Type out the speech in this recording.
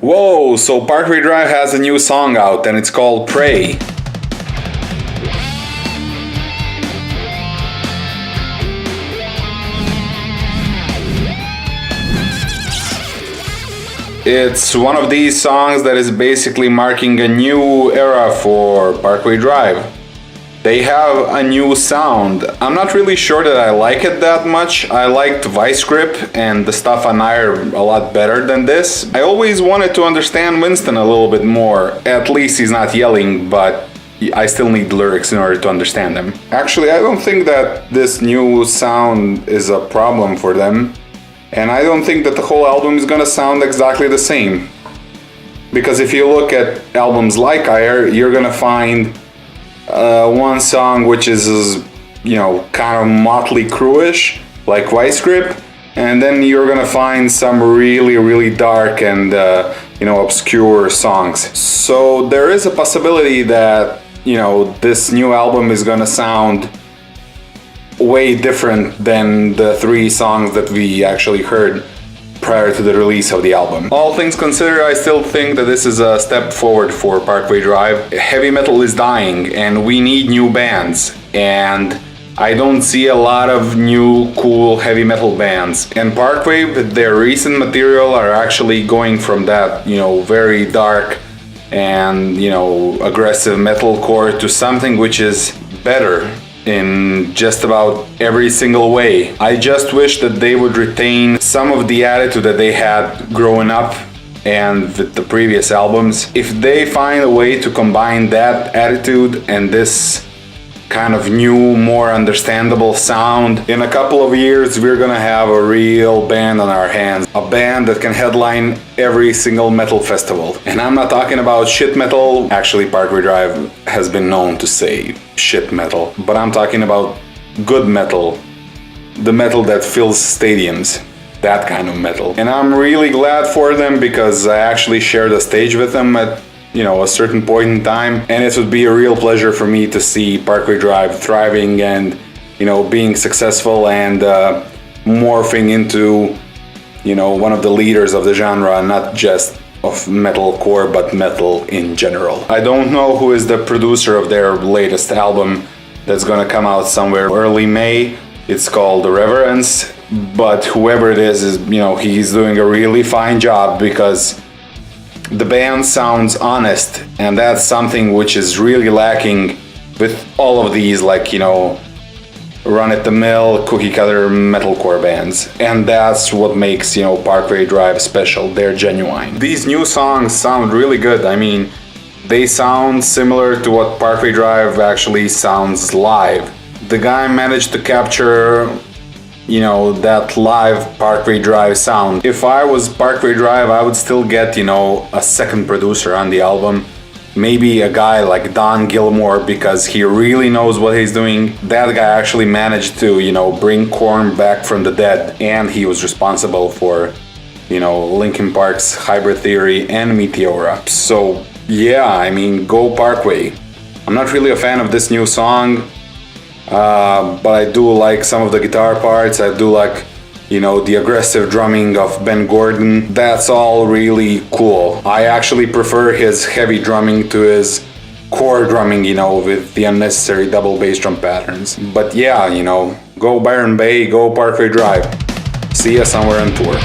Whoa, so Parkway Drive has a new song out and it's called Pray. It's one of these songs that is basically marking a new era for Parkway Drive. They have a new sound. I'm not really sure that I like it that much. I liked Vice Grip and the stuff on Ire a lot better than this. I always wanted to understand Winston a little bit more. At least he's not yelling, but I still need lyrics in order to understand them. Actually, I don't think that this new sound is a problem for them. And I don't think that the whole album is gonna sound exactly the same. Because if you look at albums like Ire, you're gonna find one song which is, kind of Motley Crue-ish, like Vice Grip, and then you're gonna find some really, really dark and, obscure songs. So there is a possibility that, this new album is gonna sound way different than the 3 songs that we actually heard prior to the release of the album. All things considered, I still think that this is a step forward for Parkway Drive. Heavy metal is dying and we need new bands, and I don't see a lot of new cool heavy metal bands. And Parkway, with their recent material, are actually going from that, very dark and, aggressive metalcore to something which is better in just about every single way. I just wish that they would retain some of the attitude that they had growing up and with the previous albums. If they find a way to combine that attitude and this kind of new, more understandable sound, in a couple of years we're gonna have a real band on our hands. A band that can headline every single metal festival. And I'm not talking about shit metal. Actually, Parkway Drive has been known to say shit metal. But I'm talking about good metal. The metal that fills stadiums. That kind of metal. And I'm really glad for them because I actually shared a stage with them at a certain point in time, and it would be a real pleasure for me to see Parkway Drive thriving and being successful and morphing into one of the leaders of the genre, not just of metalcore but metal in general. I don't know who is the producer of their latest album that's gonna come out somewhere early May. It's called Reverence, but whoever it is he's doing a really fine job because the band sounds honest, and that's something which is really lacking with all of these, run-at-the-mill, cookie-cutter metalcore bands. And that's what makes, Parkway Drive special. They're genuine. These new songs sound really good. I mean, they sound similar to what Parkway Drive actually sounds live. The guy managed to capture that live Parkway Drive sound. If I was Parkway Drive, I would still get, a second producer on the album. Maybe a guy like Don Gilmore, because he really knows what he's doing. That guy actually managed to, bring Korn back from the dead, and he was responsible for, Linkin Park's Hybrid Theory and Meteora. So, yeah, go Parkway. I'm not really a fan of this new song. But I do like some of the guitar parts. I do like, the aggressive drumming of Ben Gordon. That's all really cool. I actually prefer his heavy drumming to his core drumming, with the unnecessary double bass drum patterns. But yeah, go Byron Bay, go Parkway Drive. See ya somewhere on tour.